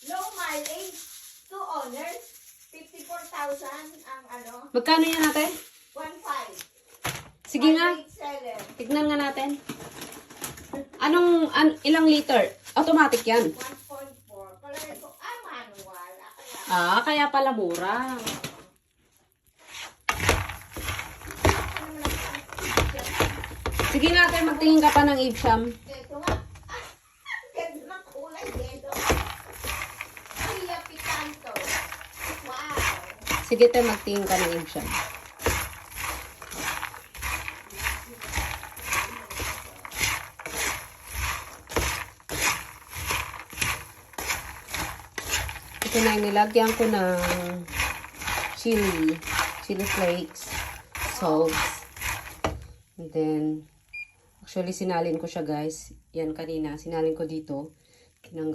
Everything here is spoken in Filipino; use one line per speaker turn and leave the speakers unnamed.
Low mileage, 2 owners, 54,000 ang ano,
Magkano yan natin?
1.5.
Sige nga.
Private seller,
Tignan nga natin. Ilang liter? Automatic yan.
1.4. Palagay ko, manual.
Kaya pala mura. Sige nga tayo, magtingin ka pa ng Ipsam.
Ito nga. Ganda ng kulay dito. Kia Picanto. Wow.
Sige tayo, magtingin ka ng Ipsam. Ito na yung nilagyan ko ng chili flakes, salt, and then, actually sinalin ko siya guys, yan kanina, sinalin ko dito,